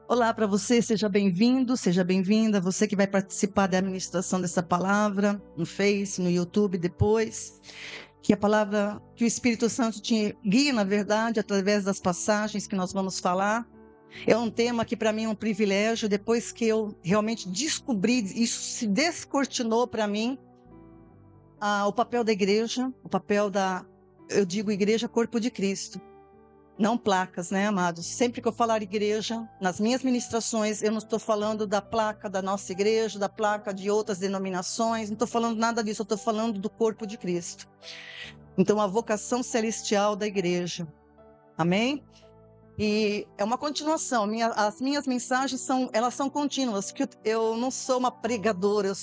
Olá para você, seja bem-vindo, seja bem-vinda, você que vai participar da administração dessa palavra no Face, no YouTube depois. Que a palavra, que o Espírito Santo te guie, na verdade, através das passagens que nós vamos falar. É um tema que para mim é um privilégio, depois que eu realmente descobri, isso se descortinou para mim, o papel da igreja, eu digo igreja, corpo de Cristo. Não placas, né, amados? Sempre que eu falar igreja, nas minhas ministrações, eu não estou falando da placa da nossa igreja, da placa de outras denominações, não estou falando nada disso, eu estou falando do corpo de Cristo. Então, a vocação celestial da igreja. Amém? E é uma continuação. As minhas mensagens elas são contínuas, que eu não sou uma pregadora, eu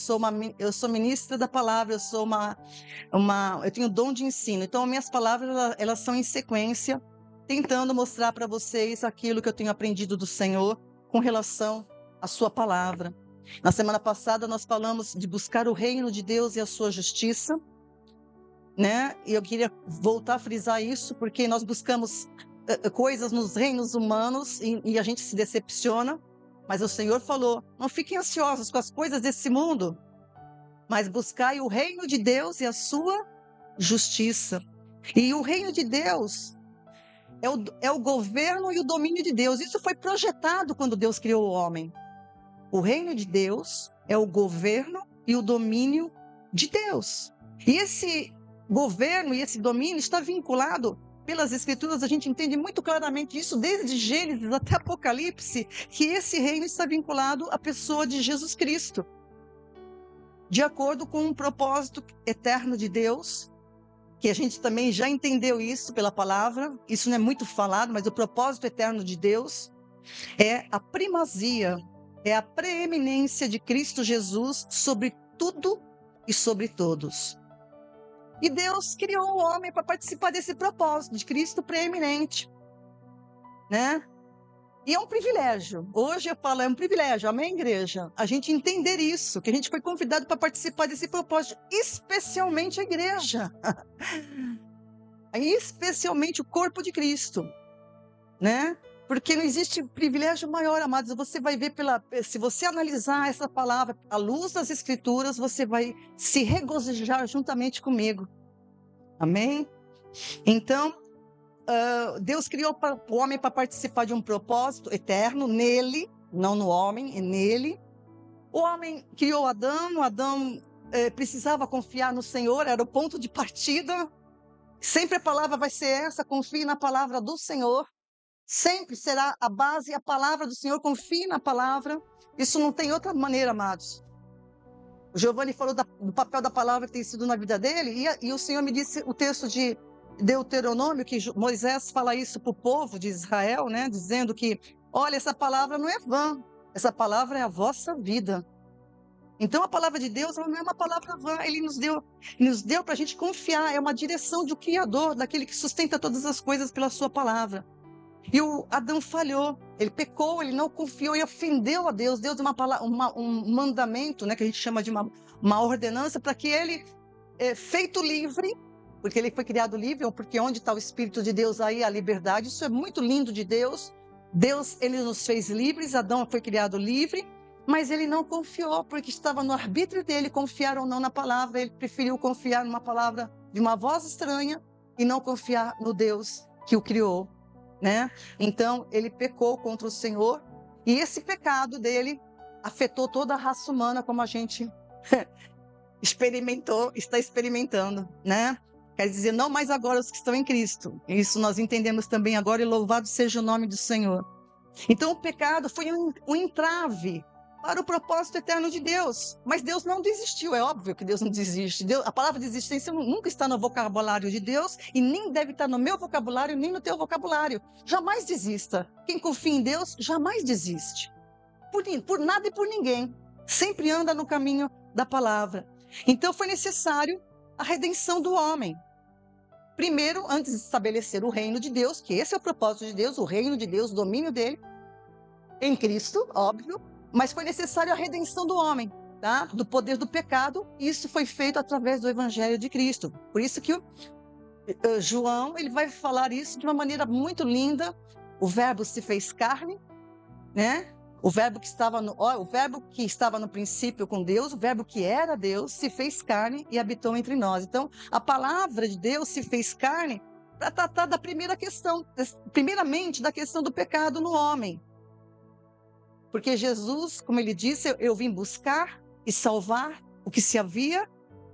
sou ministra da palavra, eu tenho dom de ensino. Então, minhas palavras, elas são em sequência, tentando mostrar para vocês aquilo que eu tenho aprendido do Senhor com relação à sua palavra. Na semana passada nós falamos de buscar o reino de Deus e a sua justiça, né? E eu queria voltar a frisar isso, porque nós buscamos coisas nos reinos humanos e a gente se decepciona, mas o Senhor falou: não fiquem ansiosos com as coisas desse mundo, mas buscai o reino de Deus e a sua justiça. E o reino de Deus é o governo e o domínio de Deus. Isso foi projetado quando Deus criou o homem. O reino de Deus é o governo e o domínio de Deus. E esse governo e esse domínio está vinculado pelas Escrituras. A gente entende muito claramente isso, desde Gênesis até Apocalipse, que esse reino está vinculado à pessoa de Jesus Cristo, de acordo com um propósito eterno de Deus, que a gente também já entendeu isso pela palavra. Isso não é muito falado, mas o propósito eterno de Deus é a primazia, é a preeminência de Cristo Jesus sobre tudo e sobre todos. E Deus criou o homem para participar desse propósito de Cristo preeminente, né? E é um privilégio. Hoje eu falo, é um privilégio, amém, igreja? A gente entender isso, que a gente foi convidado para participar desse propósito, especialmente a igreja. Especialmente o corpo de Cristo, né? Porque não existe privilégio maior, amados. Você vai ver se você analisar essa palavra à luz das Escrituras, você vai se regozijar juntamente comigo. Amém? Então, Deus criou o homem para participar de um propósito eterno nele, não no homem, é nele. O homem criou Adão precisava confiar no Senhor, era o ponto de partida. Sempre a palavra vai ser essa: confie na palavra do Senhor. Sempre será a base, a palavra do Senhor. Confie na palavra. Isso não tem outra maneira, amados. O Giovanni falou do papel da palavra que tem sido na vida dele, e o Senhor me disse o texto de Deuteronômio, que Moisés fala isso para o povo de Israel, né? Dizendo que, olha, essa palavra não é vã, essa palavra é a vossa vida. Então, a palavra de Deus, ela não é uma palavra vã. Ele nos deu para a gente confiar. É uma direção do Criador, daquele que sustenta todas as coisas pela sua palavra. E o Adão falhou, ele pecou, ele não confiou e ofendeu a Deus. Deus deu um mandamento, né, que a gente chama de uma ordenança, para que ele, feito livre, porque ele foi criado livre, ou porque onde está o Espírito de Deus, aí a liberdade. Isso é muito lindo de Deus. Deus, ele nos fez livres, Adão foi criado livre, mas ele não confiou, porque estava no arbítrio dele confiar ou não na palavra. Ele preferiu confiar numa palavra de uma voz estranha e não confiar no Deus que o criou, né? Então ele pecou contra o Senhor, e esse pecado dele afetou toda a raça humana, como a gente está experimentando, né? Quer dizer, não mais agora os que estão em Cristo. Isso nós entendemos também agora, e louvado seja o nome do Senhor. Então o pecado foi um entrave para o propósito eterno de Deus. Mas Deus não desistiu, é óbvio que Deus não desiste. A palavra desistência nunca está no vocabulário de Deus, e nem deve estar no meu vocabulário, nem no teu vocabulário. Jamais desista. Quem confia em Deus, jamais desiste. Por nada e por ninguém. Sempre anda no caminho da palavra. Então foi necessário a redenção do homem. Primeiro, antes de estabelecer o reino de Deus, que esse é o propósito de Deus, o reino de Deus, o domínio dele, em Cristo, óbvio, mas foi necessário a redenção do homem, tá? Do poder do pecado, e isso foi feito através do Evangelho de Cristo. Por isso que João, ele vai falar isso de uma maneira muito linda. O verbo se fez carne né? O verbo que estava no princípio com Deus, o verbo que era Deus, se fez carne e habitou entre nós. Então, a palavra de Deus se fez carne para tratar da primeira questão, primeiramente da questão do pecado no homem. Porque Jesus, como ele disse, eu vim buscar e salvar o que se havia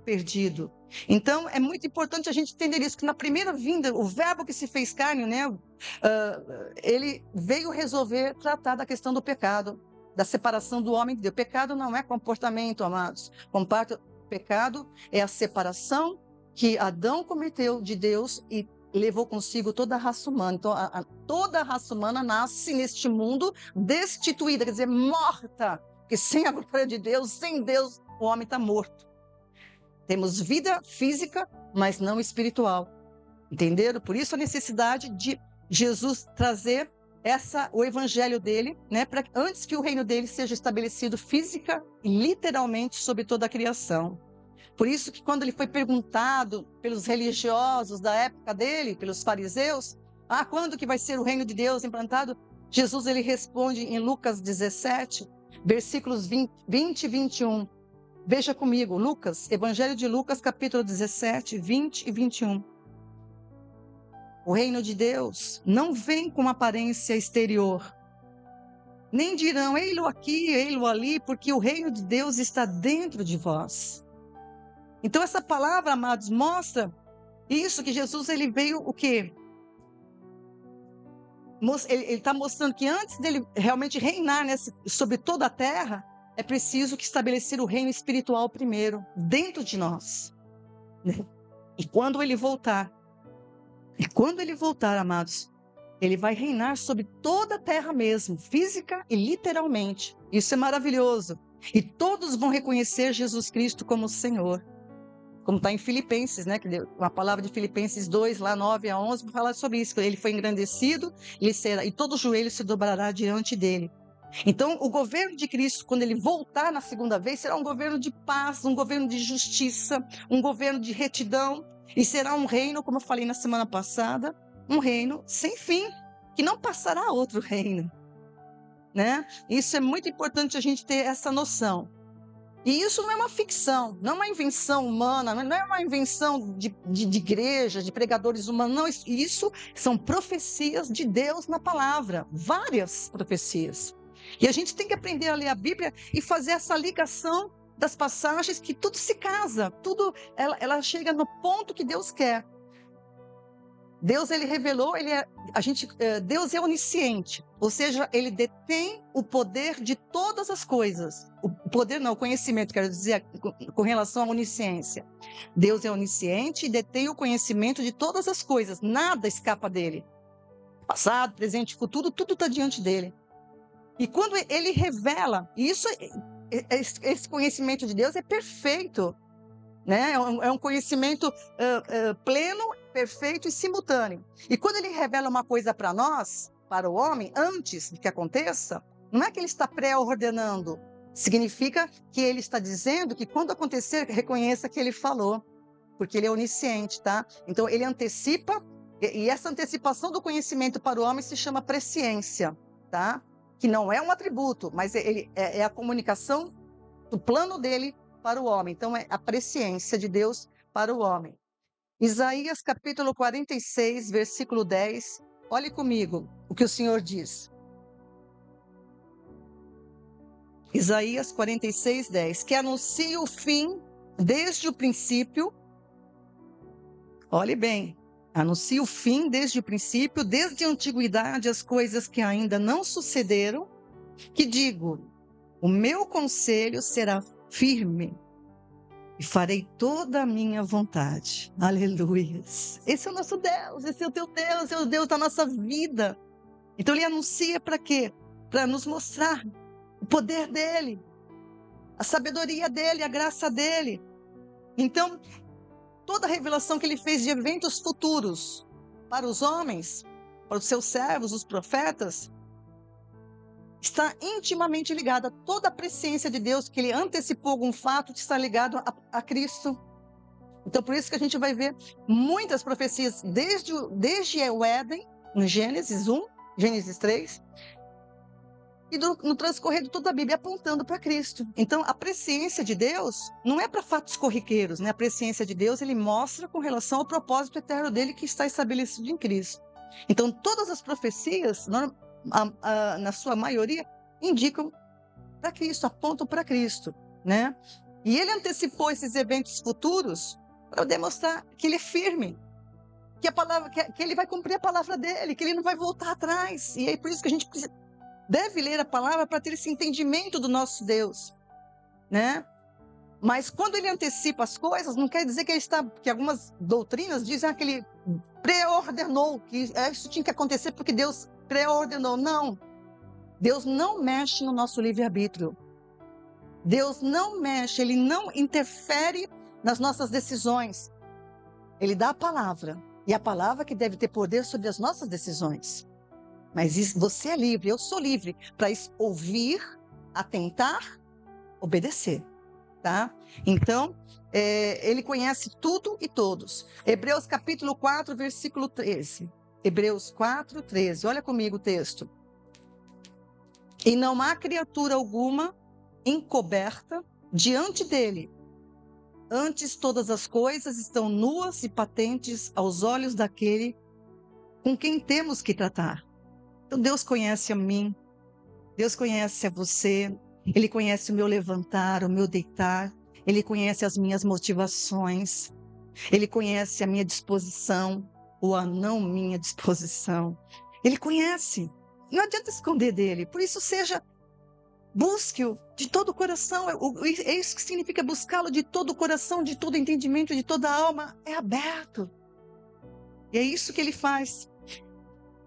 perdido. Então, é muito importante a gente entender isso, que na primeira vinda, o verbo que se fez carne, né, ele veio resolver tratar da questão do pecado, da separação do homem de Deus. Pecado não é comportamento, amados. Pecado é a separação que Adão cometeu de Deus e levou consigo toda a raça humana. Então, toda a raça humana nasce neste mundo destituída, quer dizer, morta. Porque sem a glória de Deus, sem Deus, o homem está morto. Temos vida física, mas não espiritual. Entenderam? Por isso a necessidade de Jesus trazer o evangelho dele, né, antes que o reino dele seja estabelecido física e literalmente sobre toda a criação. Por isso que quando ele foi perguntado pelos religiosos da época dele, pelos fariseus, quando que vai ser o reino de Deus implantado? Jesus ele responde em Lucas 17, versículos 20 e 21. Veja comigo, Lucas, Evangelho de Lucas, capítulo 17, 20 e 21. O reino de Deus não vem com aparência exterior. Nem dirão, ei-lo aqui, ei-lo ali, porque o reino de Deus está dentro de vós. Então essa palavra, amados, mostra isso, que Jesus ele veio o quê? Ele está mostrando que antes dele realmente reinar sobre toda a terra, é preciso que estabelecer o reino espiritual primeiro, dentro de nós. E quando ele voltar, amados, ele vai reinar sobre toda a terra mesmo, física e literalmente. Isso é maravilhoso. E todos vão reconhecer Jesus Cristo como Senhor. Como está em Filipenses, né? A palavra de Filipenses 2, lá 9 a 11, fala sobre isso. Ele foi engrandecido, e todo joelho se dobrará diante dele. Então, o governo de Cristo, quando ele voltar na segunda vez, será um governo de paz, um governo de justiça, um governo de retidão, e será um reino, como eu falei na semana passada, um reino sem fim, que não passará a outro reino, né? Isso é muito importante a gente ter essa noção. E isso não é uma ficção, não é uma invenção humana, não é uma invenção de igreja, de pregadores humanos, não. Isso são profecias de Deus na palavra, várias profecias. E a gente tem que aprender a ler a Bíblia e fazer essa ligação das passagens, que tudo se casa, ela chega no ponto que Deus quer. Deus, ele revelou, Deus é onisciente, ou seja, ele detém o poder de todas as coisas. O conhecimento, quero dizer, com relação à onisciência. Deus é onisciente e detém o conhecimento de todas as coisas, nada escapa dele. Passado, presente, futuro, tudo está diante dele. E quando ele revela, esse conhecimento de Deus é perfeito, né? É um conhecimento pleno, perfeito e simultâneo. E quando ele revela uma coisa para nós, para o homem, antes de que aconteça, não é que ele está pré-ordenando. Significa que ele está dizendo que quando acontecer, reconheça que ele falou, porque ele é onisciente, tá? Então ele antecipa, e essa antecipação do conhecimento para o homem se chama presciência, tá? Que não é um atributo, mas é a comunicação do plano dele para o homem. Então, é a presciência de Deus para o homem. Isaías capítulo 46, versículo 10. Olhe comigo o que o Senhor diz. Isaías 46, 10. Que anuncia o fim desde o princípio. Olhe bem. Anuncia o fim desde o princípio, desde a antiguidade, as coisas que ainda não sucederam. Que digo, o meu conselho será firme e farei toda a minha vontade. Aleluia. Esse é o nosso Deus, esse é o teu Deus, é o Deus da nossa vida. Então ele anuncia para quê? Para nos mostrar o poder dele, a sabedoria dele, a graça dele. Então, toda a revelação que ele fez de eventos futuros para os homens, para os seus servos, os profetas, está intimamente ligada. Toda a presciência de Deus que ele antecipou algum fato está ligado a Cristo. Então, por isso que a gente vai ver muitas profecias desde o Éden, em Gênesis 1, Gênesis 3, e no transcorrer de toda a Bíblia apontando para Cristo. Então, a presciência de Deus não é para fatos corriqueiros, né? A presciência de Deus, ele mostra com relação ao propósito eterno dele que está estabelecido em Cristo. Então, todas as profecias, na sua maioria, indicam para Cristo, apontam para Cristo, né? E ele antecipou esses eventos futuros para demonstrar que ele é firme, que a palavra, que ele vai cumprir a palavra dele, que ele não vai voltar atrás. E é por isso que a gente deve ler a palavra para ter esse entendimento do nosso Deus, né? Mas quando ele antecipa as coisas, não quer dizer que ele está, que algumas doutrinas dizem que ele pré-ordenou, que isso tinha que acontecer porque Deus pré-ordenou. Não. Deus não mexe no nosso livre-arbítrio. Deus não mexe, ele não interfere nas nossas decisões. Ele dá a palavra, e a palavra que deve ter poder sobre as nossas decisões. Mas você é livre, eu sou livre para ouvir, atentar, obedecer, tá? Então, ele conhece tudo e todos. Hebreus capítulo 4, versículo 13. Hebreus 4, 13. Olha comigo o texto. E não há criatura alguma encoberta diante dele. Antes todas as coisas estão nuas e patentes aos olhos daquele com quem temos que tratar. Então Deus conhece a mim, Deus conhece a você, Ele conhece o meu levantar, o meu deitar, Ele conhece as minhas motivações, Ele conhece a minha disposição ou a não minha disposição. Ele conhece, não adianta esconder dele, por isso busque-o de todo o coração, é isso que significa buscá-lo de todo o coração, de todo o entendimento, de toda a alma, é aberto. E é isso que ele faz.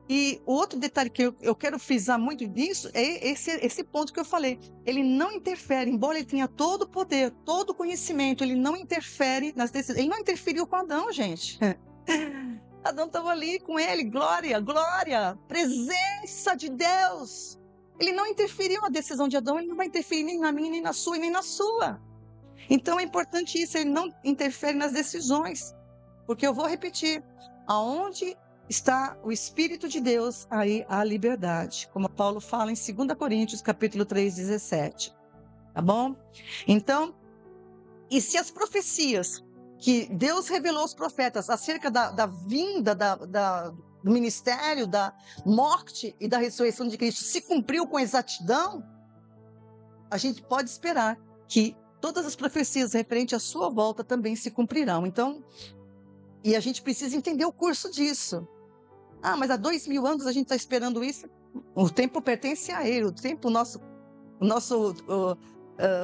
E o outro detalhe que eu quero frisar muito nisso é esse ponto que eu falei. Ele não interfere, embora ele tenha todo o poder, todo o conhecimento, ele não interfere nas decisões. Ele não interferiu com Adão, gente. Adão estava ali com ele, glória, glória, presença de Deus. Ele não interferiu na decisão de Adão, ele não vai interferir nem na minha, nem na sua e nem na sua. Então é importante isso, ele não interfere nas decisões. Porque eu vou repetir, aonde está o Espírito de Deus, aí há liberdade, como Paulo fala em 2 Coríntios, capítulo 3, 17. Tá bom? Então, e se as profecias que Deus revelou aos profetas acerca da vinda, do ministério, da morte e da ressurreição de Cristo se cumpriu com exatidão, a gente pode esperar que todas as profecias referentes à sua volta também se cumprirão. Então, e a gente precisa entender o curso disso. Ah, mas há 2000 anos a gente está esperando isso. O tempo pertence a ele. O tempo,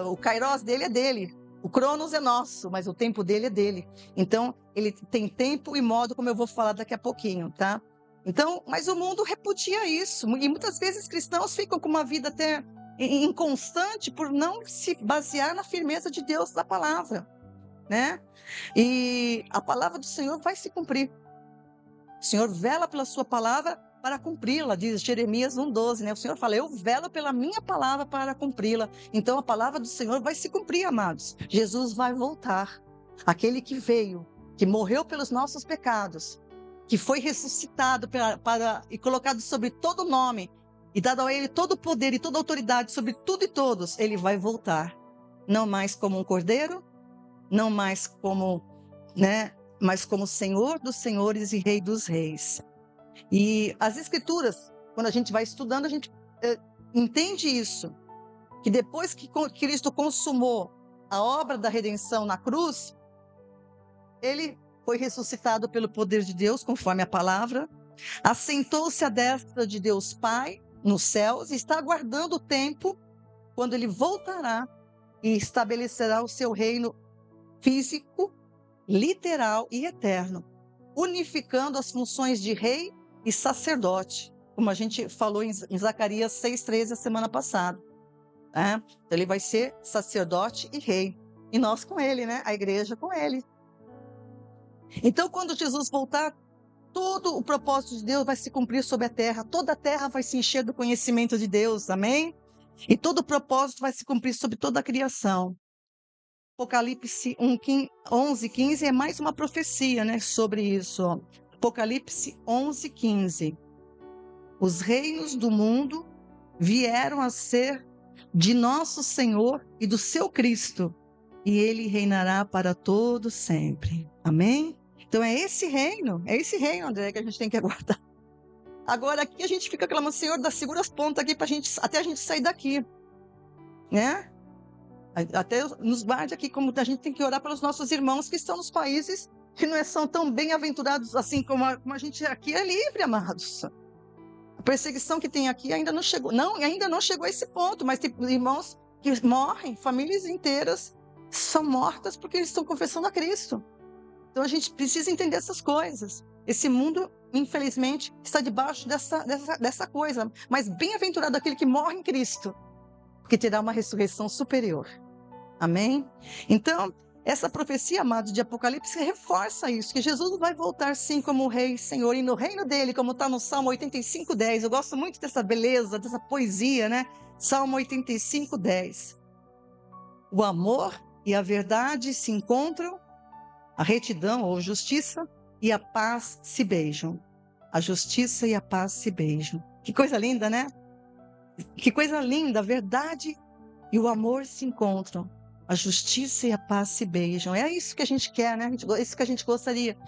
o kairos dele é dele. O cronos é nosso, mas o tempo dele é dele. Então, ele tem tempo e modo, como eu vou falar daqui a pouquinho, tá? Então, mas o mundo repudia isso. E muitas vezes cristãos ficam com uma vida até inconstante por não se basear na firmeza de Deus da palavra, né? E a palavra do Senhor vai se cumprir. O Senhor vela pela sua palavra para cumpri-la, diz Jeremias 1,12, né? O Senhor fala, eu velo pela minha palavra para cumpri-la. Então a palavra do Senhor vai se cumprir, amados. Jesus vai voltar. Aquele que veio, que morreu pelos nossos pecados, que foi ressuscitado e colocado sobre todo nome, e dado a ele todo o poder e toda a autoridade sobre tudo e todos, ele vai voltar. Não mais como um cordeiro, não mais como, né? Mas como Senhor dos senhores e Rei dos reis. E as Escrituras, quando a gente vai estudando, a gente entende isso, que depois que Cristo consumou a obra da redenção na cruz, ele foi ressuscitado pelo poder de Deus, conforme a palavra, assentou-se à destra de Deus Pai, nos céus, e está aguardando o tempo quando ele voltará e estabelecerá o seu reino físico, literal e eterno, unificando as funções de rei e sacerdote, como a gente falou em Zacarias 6,13 a semana passada. Então ele vai ser sacerdote e rei, e nós com ele, né? A igreja com ele. Então quando Jesus voltar, todo o propósito de Deus vai se cumprir sobre a terra, toda a terra vai se encher do conhecimento de Deus, amém? E todo o propósito vai se cumprir sobre toda a criação. Apocalipse 11:15 é mais uma profecia, né, sobre isso. Apocalipse 11:15. Os reinos do mundo vieram a ser de nosso Senhor e do seu Cristo, e ele reinará para todo sempre. Amém? Então é esse reino, André, que a gente tem que aguardar. Agora aqui a gente fica clamando, Senhor, segura as pontas aqui até a gente sair daqui, né? Até nos guarde aqui, como a gente tem que orar pelos nossos irmãos que estão nos países que não são tão bem-aventurados assim como a gente aqui é livre, amados. A perseguição que tem aqui ainda não chegou a esse ponto, mas tem irmãos que morrem, famílias inteiras são mortas porque eles estão confessando a Cristo. Então a gente precisa entender essas coisas. Esse mundo, infelizmente, está debaixo dessa coisa, mas bem-aventurado aquele que morre em Cristo, porque terá uma ressurreição superior. Amém? Então, essa profecia, amados, de Apocalipse reforça isso, que Jesus vai voltar sim como Rei e Senhor, e no reino dele, como está no Salmo 85:10. Eu gosto muito dessa beleza, dessa poesia, né? Salmo 85:10. O amor e a verdade se encontram, a retidão ou justiça e a paz se beijam. A justiça e a paz se beijam. Que coisa linda, né? Que coisa linda, a verdade e o amor se encontram. A justiça e a paz se beijam. É isso que a gente quer, né? É isso que a gente gostaria.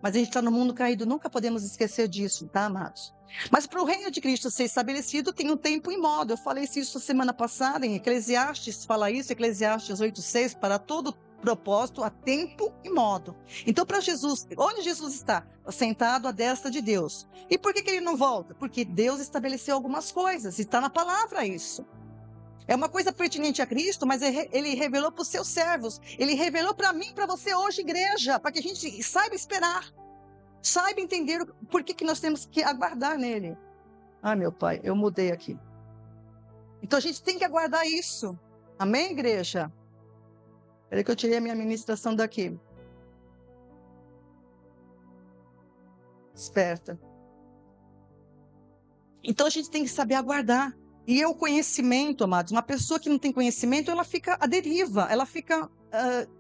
Mas a gente está no mundo caído, nunca podemos esquecer disso, tá, amados? Mas para o reino de Cristo ser estabelecido, tem um tempo e modo. Eu falei isso semana passada, em Eclesiastes fala isso, Eclesiastes 8:6, para todo propósito, há tempo e modo. Então, para Jesus, onde Jesus está? Sentado à destra de Deus. E por que ele não volta? Porque Deus estabeleceu algumas coisas, e está na palavra isso. É uma coisa pertinente a Cristo, mas ele revelou para os seus servos. Ele revelou para mim, para você hoje, igreja, para que a gente saiba esperar. Saiba entender por que nós temos que aguardar nele. Ai, meu pai, eu mudei aqui. Então a gente tem que aguardar isso. Amém, igreja? Espera que eu tirei a minha ministração daqui. Esperta. Então a gente tem que saber aguardar. E é o conhecimento, amados. Uma pessoa que não tem conhecimento, ela fica à deriva. Ela fica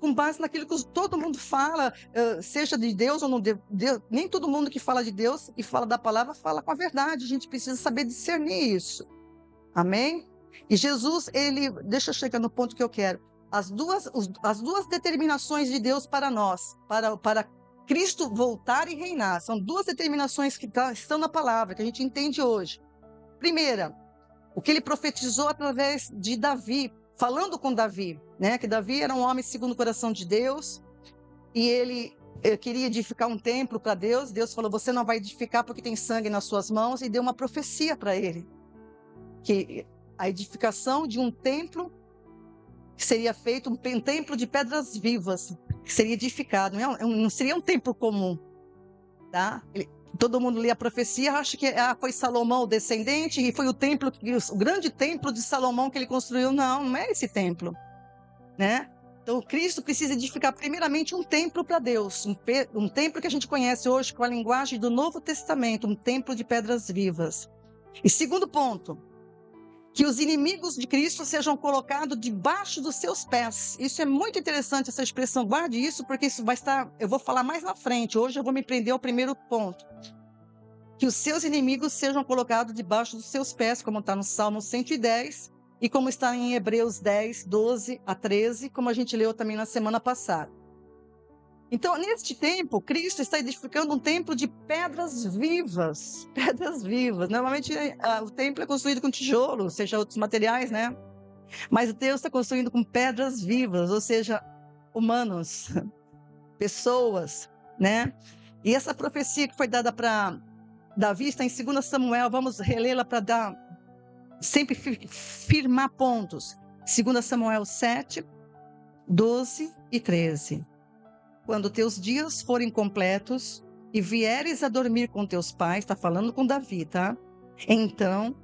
com base naquilo que todo mundo fala, seja de Deus ou não de Deus. Nem todo mundo que fala de Deus e fala da palavra, fala com a verdade. A gente precisa saber discernir isso. Amém? E Jesus, deixa eu chegar no ponto que eu quero. As duas determinações de Deus para nós, para Cristo voltar e reinar, são duas determinações que estão na palavra, que a gente entende hoje. Primeira, o que ele profetizou através de Davi, falando com Davi, né? Que Davi era um homem segundo o coração de Deus, e ele queria edificar um templo para Deus. Deus falou, você não vai edificar porque tem sangue nas suas mãos, e deu uma profecia para ele, que a edificação de um templo que seria feito, um templo de pedras vivas, que seria edificado, não seria um templo comum, tá? Todo mundo lê a profecia, acha que foi Salomão o descendente, e foi o grande templo de Salomão que ele construiu. Não é esse templo, né? Então, Cristo precisa edificar primeiramente um templo para Deus, um templo que a gente conhece hoje com a linguagem do Novo Testamento, um templo de pedras vivas. E segundo ponto, que os inimigos de Cristo sejam colocados debaixo dos seus pés. Isso é muito interessante, essa expressão, guarde isso, porque isso vai estar, eu vou falar mais na frente. Hoje eu vou me prender ao primeiro ponto. Que os seus inimigos sejam colocados debaixo dos seus pés, como está no Salmo 110, e como está em Hebreus 10, 12 a 13, como a gente leu também na semana passada. Então, neste tempo, Cristo está edificando um templo de pedras vivas. Pedras vivas. Normalmente, o templo é construído com tijolo, seja outros materiais, né? Mas Deus está construindo com pedras vivas, ou seja, humanos, pessoas, né? E essa profecia que foi dada para Davi está em 2 Samuel, vamos relê-la para sempre firmar pontos. 2 Samuel 7, 12 e 13. Quando teus dias forem completos e vieres a dormir com teus pais, está falando com Davi, tá? Então,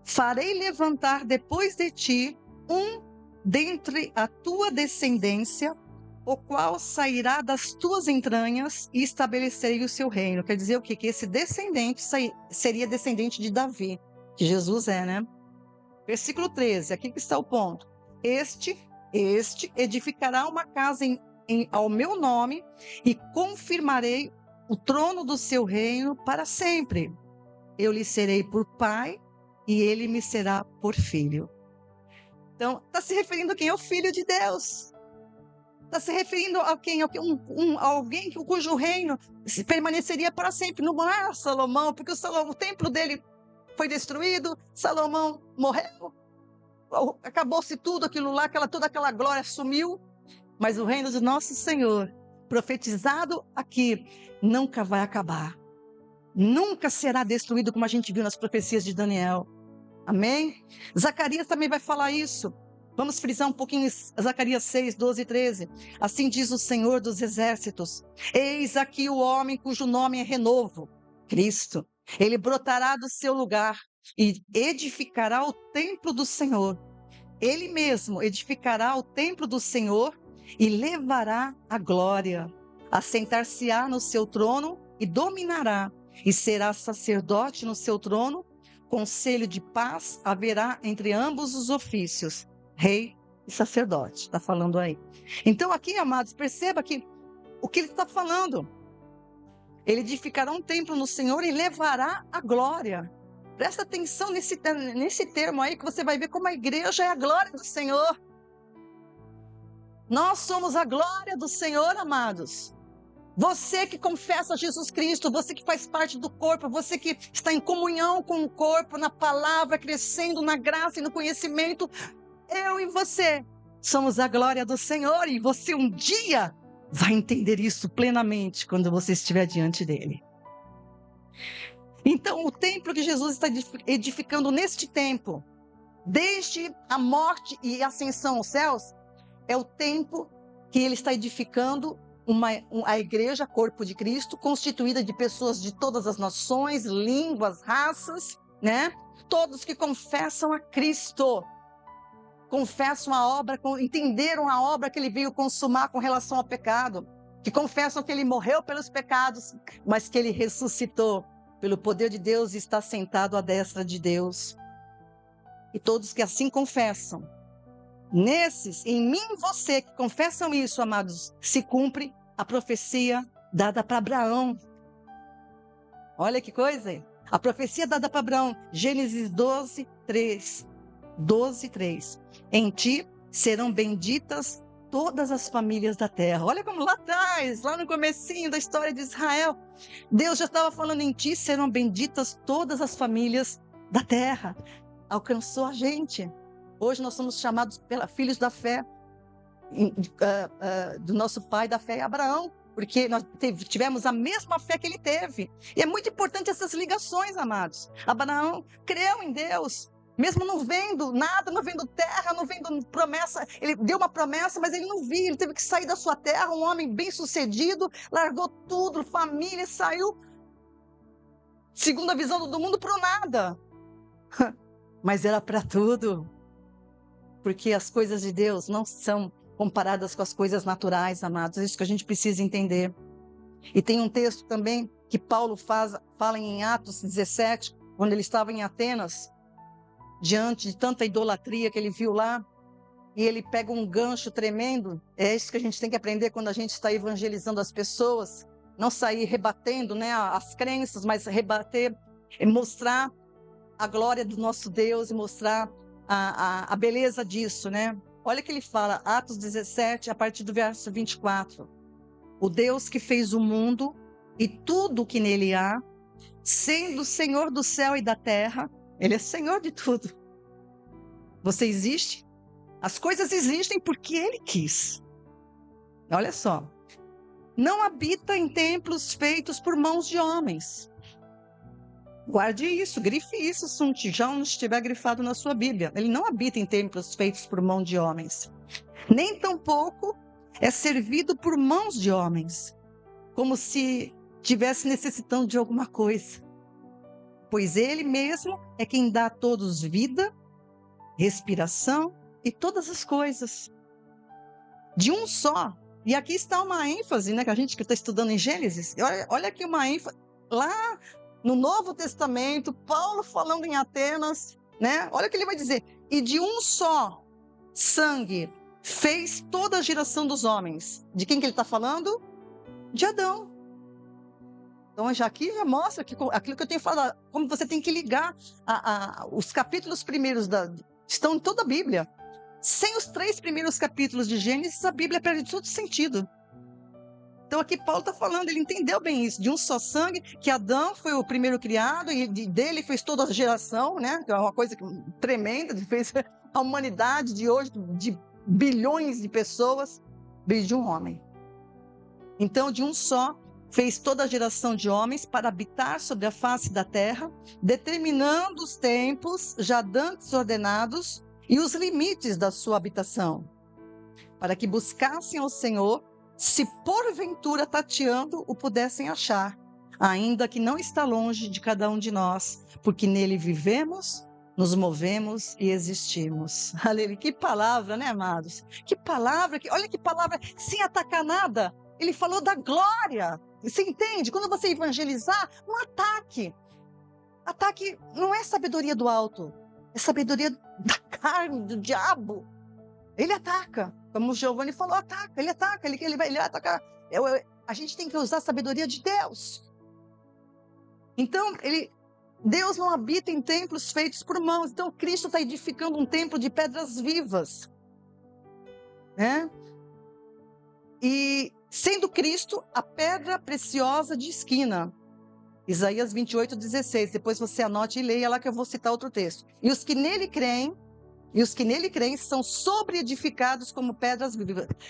farei levantar depois de ti um dentre a tua descendência, o qual sairá das tuas entranhas e estabelecerei o seu reino. Quer dizer o quê? Que esse descendente seria descendente de Davi, que Jesus é, né? Versículo 13, aqui que está o ponto. Este edificará uma casa ao meu nome e confirmarei o trono do seu reino para sempre. Eu lhe serei por pai e ele me será por filho. Então, está se referindo a quem? Ao Filho de Deus. Está se referindo a quem? Alguém cujo reino permaneceria para sempre. Não é Salomão, porque o templo dele foi destruído, Salomão morreu, acabou-se tudo aquilo lá, toda aquela glória sumiu. Mas o reino do nosso Senhor, profetizado aqui, nunca vai acabar. Nunca será destruído, como a gente viu nas profecias de Daniel. Amém? Zacarias também vai falar isso. Vamos frisar um pouquinho Zacarias 6, 12 e 13. Assim diz o Senhor dos Exércitos: eis aqui o homem cujo nome é renovo, Cristo. Ele brotará do seu lugar e edificará o templo do Senhor. Ele mesmo edificará o templo do Senhor e levará a glória. Assentar-se-á no seu trono e dominará, e será sacerdote no seu trono. Conselho de paz haverá entre ambos os ofícios, rei e sacerdote. Está falando aí. Então aqui, amados, perceba que o que ele está falando. Ele edificará um templo no Senhor e levará a glória. Presta atenção nesse termo aí, que você vai ver como a igreja é a glória do Senhor. Nós somos a glória do Senhor, amados. Você que confessa Jesus Cristo, você que faz parte do corpo, você que está em comunhão com o corpo, na palavra, crescendo na graça e no conhecimento, eu e você somos a glória do Senhor, e você um dia vai entender isso plenamente quando você estiver diante dele. Então, o templo que Jesus está edificando neste tempo, desde a morte e a ascensão aos céus, é o templo que ele está edificando a igreja, corpo de Cristo, constituída de pessoas de todas as nações, línguas, raças, né? Todos que confessam a Cristo, confessam a obra, entenderam a obra que ele veio consumar com relação ao pecado, que confessam que ele morreu pelos pecados, mas que ele ressuscitou pelo poder de Deus e está sentado à destra de Deus. E todos que assim confessam, nesses, em mim e você que confessam isso, amados, se cumpre a profecia dada para Abraão. Olha que coisa! A profecia dada para Abraão, Gênesis 12, 3. 12, 3. Em ti serão benditas todas as famílias da terra. Olha como lá atrás, lá no comecinho da história de Israel, Deus já estava falando: em ti serão benditas todas as famílias da terra. Alcançou a gente. Hoje nós somos chamados filhos da fé, do nosso pai da fé, Abraão, porque nós tivemos a mesma fé que ele teve. E é muito importante essas ligações, amados. Abraão creu em Deus, mesmo não vendo nada, não vendo terra, não vendo promessa. Ele deu uma promessa, mas ele não via, ele teve que sair da sua terra, um homem bem-sucedido, largou tudo, família, saiu, segundo a visão do mundo, para o nada. Mas era para tudo. Porque as coisas de Deus não são comparadas com as coisas naturais, amados. É isso que a gente precisa entender. E tem um texto também que Paulo fala em Atos 17, quando ele estava em Atenas, diante de tanta idolatria que ele viu lá, e ele pega um gancho tremendo. É isso que a gente tem que aprender quando a gente está evangelizando as pessoas. Não sair rebatendo, né, as crenças, mas rebater e mostrar a glória do nosso Deus e mostrar a beleza disso, né? Olha que ele fala, Atos 17, a partir do verso 24. O Deus que fez o mundo e tudo o que nele há, sendo Senhor do céu e da terra, ele é Senhor de tudo. Você existe? As coisas existem porque ele quis. Olha só. Não habita em templos feitos por mãos de homens. Guarde isso, grife isso, se um tijão não estiver grifado na sua Bíblia. Ele não habita em templos feitos por mão de homens. Nem tampouco é servido por mãos de homens, como se estivesse necessitando de alguma coisa. Pois ele mesmo é quem dá a todos vida, respiração e todas as coisas. De um só. E aqui está uma ênfase, né, que a gente que está estudando em Gênesis. Olha aqui uma ênfase. Lá no Novo Testamento, Paulo falando em Atenas, né? Olha o que ele vai dizer. E de um só sangue fez toda a geração dos homens. De quem que ele está falando? De Adão. Então, aqui já mostra aquilo que eu tenho falado, como você tem que ligar os capítulos primeiros, estão em toda a Bíblia. Sem os 3 primeiros capítulos de Gênesis, a Bíblia perde todo sentido. Então, aqui Paulo está falando, ele entendeu bem isso, de um só sangue, que Adão foi o primeiro criado, e dele fez toda a geração, né? Que é uma coisa tremenda, fez a humanidade de hoje, de bilhões de pessoas, veio de um homem. Então, de um só, fez toda a geração de homens para habitar sobre a face da terra, determinando os tempos já dantes ordenados e os limites da sua habitação, para que buscassem ao Senhor, se porventura tateando o pudessem achar, ainda que não está longe de cada um de nós, porque nele vivemos, nos movemos e existimos. Aleluia. Que palavra, né, amados? Que palavra, olha que palavra, sem atacar nada. Ele falou da glória. Você entende? Quando você evangelizar, um ataque. Ataque não é sabedoria do alto, é sabedoria da carne, do diabo. Ele ataca. Como o Giovanni falou, ataca, ele vai atacar. A gente tem que usar a sabedoria de Deus. Então, Deus não habita em templos feitos por mãos. Então, Cristo está edificando um templo de pedras vivas, né? E sendo Cristo a pedra preciosa de esquina. Isaías 28:16. Depois você anote e leia lá que eu vou citar outro texto. E os que nele creem são sobreedificados como pedras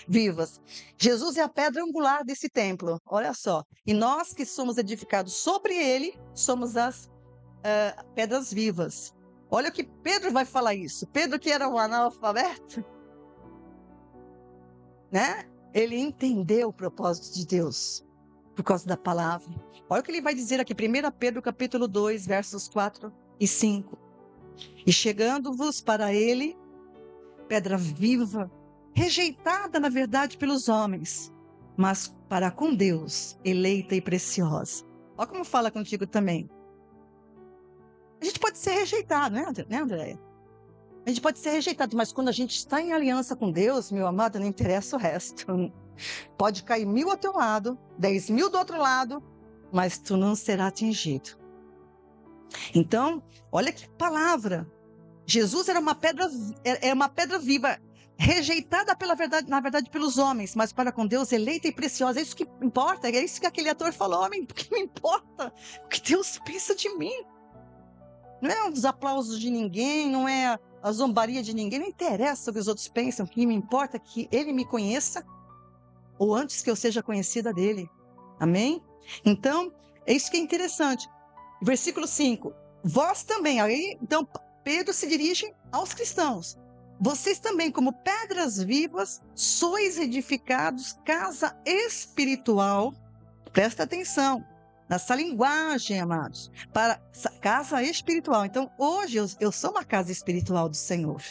vivas. Jesus é a pedra angular desse templo, olha só. E nós que somos edificados sobre ele, somos as pedras vivas. Olha o que Pedro vai falar isso. Pedro, que era um analfabeto, né? Ele entendeu o propósito de Deus por causa da palavra. Olha o que ele vai dizer aqui, 1 Pedro capítulo 2, versos 4 e 5. E chegando-vos para ele, pedra viva, rejeitada na verdade pelos homens, mas para com Deus, eleita e preciosa. Olha como fala contigo também. A gente pode ser rejeitado, né, Andréia? A gente pode ser rejeitado, mas quando a gente está em aliança com Deus, meu amado, não interessa o resto. Pode cair 1000 ao teu lado, 10.000 do outro lado, mas tu não será atingido. Então, olha que palavra. Jesus era uma pedra viva, rejeitada na verdade pelos homens, mas para com Deus eleita e preciosa. É isso que importa, é isso que aquele ator falou, homem, porque não importa o que Deus pensa de mim. Não é os aplausos de ninguém, não é a zombaria de ninguém, não interessa o que os outros pensam, o que me importa é que ele me conheça, ou antes que eu seja conhecida dele. Amém? Então, é isso que é interessante. Versículo 5. Vós também, aí, então, Pedro se dirige aos cristãos. Vocês também, como pedras vivas, sois edificados casa espiritual. Presta atenção nessa linguagem, amados. Para casa espiritual. Então, hoje eu sou uma casa espiritual do Senhor.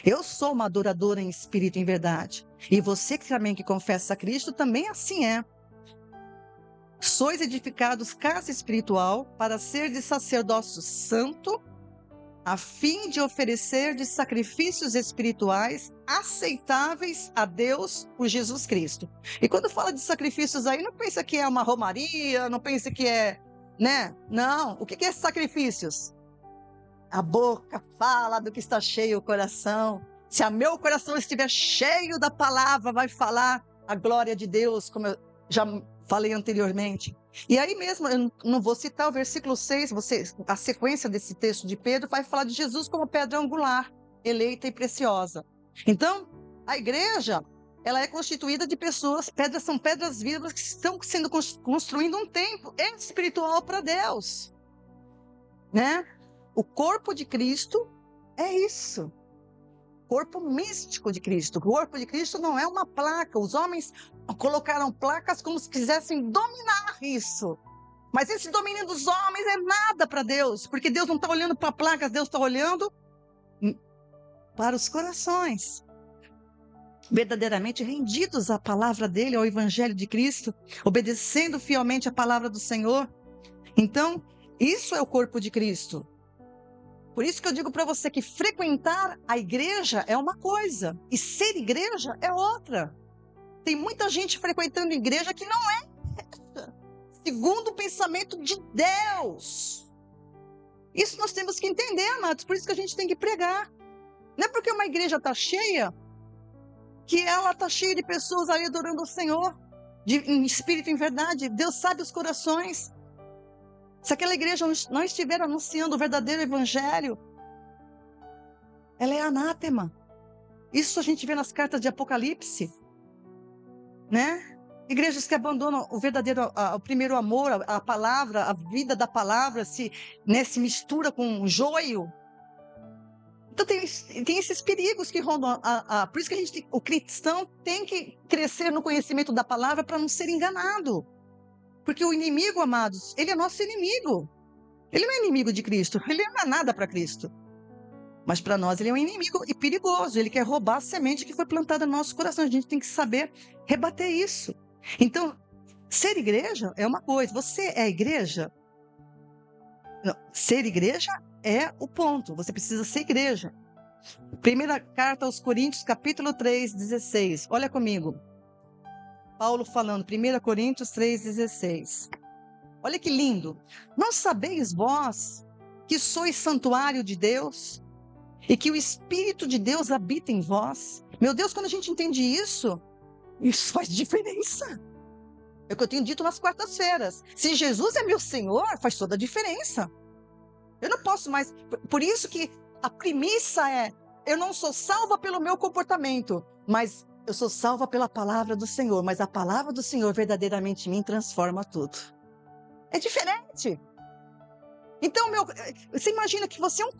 Eu sou uma adoradora em espírito e em verdade. E você também que confessa a Cristo, também assim é. Sois edificados casa espiritual para ser de sacerdócio santo, a fim de oferecer de sacrifícios espirituais aceitáveis a Deus por Jesus Cristo. E quando fala de sacrifícios aí, não pensa que é uma romaria, não pensa que é, né? Não, o que é sacrifícios? A boca fala do que está cheio o coração. Se o meu coração estiver cheio da palavra, vai falar a glória de Deus, como eu já falei anteriormente. E aí mesmo, eu não vou citar o versículo 6, a sequência desse texto de Pedro vai falar de Jesus como pedra angular, eleita e preciosa. Então, a igreja, ela é constituída de pessoas, são pedras vivas que estão construindo um templo espiritual para Deus. Né? O corpo de Cristo é isso. Corpo místico de Cristo. O corpo de Cristo não é uma placa. Os homens colocaram placas como se quisessem dominar isso. Mas esse domínio dos homens é nada para Deus, porque Deus não está olhando para placas, Deus está olhando para os corações. Verdadeiramente rendidos à palavra dele, ao evangelho de Cristo, obedecendo fielmente a palavra do Senhor. Então, isso é o corpo de Cristo. Por isso que eu digo para você que frequentar a igreja é uma coisa e ser igreja é outra. Tem muita gente frequentando igreja que não é. segundo o pensamento de Deus. Isso nós temos que entender, amados, por isso que a gente tem que pregar. Não é porque uma igreja está cheia, que ela está cheia de pessoas ali adorando o Senhor, em espírito e em verdade. Deus sabe os corações. Se aquela igreja não estiver anunciando o verdadeiro evangelho, ela é anátema. Isso a gente vê nas cartas de Apocalipse, né? Igrejas que abandonam o verdadeiro, o primeiro amor, a palavra, a vida da palavra, se mistura com o joio. Então tem esses perigos que rondam. Por isso que o cristão tem que crescer no conhecimento da palavra para não ser enganado. Porque o inimigo, amados, ele é nosso inimigo. Ele não é inimigo de Cristo, ele não é nada para Cristo. Mas para nós ele é um inimigo e perigoso. Ele quer roubar a semente que foi plantada no nosso coração. A gente tem que saber rebater isso. Então, ser igreja é uma coisa. Você é igreja? Não, ser igreja é o ponto. Você precisa ser igreja. Primeira carta aos Coríntios, capítulo 3, 16. Olha comigo. Paulo falando, 1 Coríntios 3, 16. Olha que lindo. Não sabeis vós que sois santuário de Deus e que o Espírito de Deus habita em vós? Meu Deus, quando a gente entende isso faz diferença. É o que eu tenho dito nas quartas-feiras. Se Jesus é meu Senhor, faz toda a diferença. Eu não posso mais... Por isso que a premissa é, eu não sou salva pelo meu comportamento, mas eu sou salva pela palavra do Senhor. Mas a palavra do Senhor verdadeiramente em mim transforma tudo. É diferente. Então, você imagina que você é um...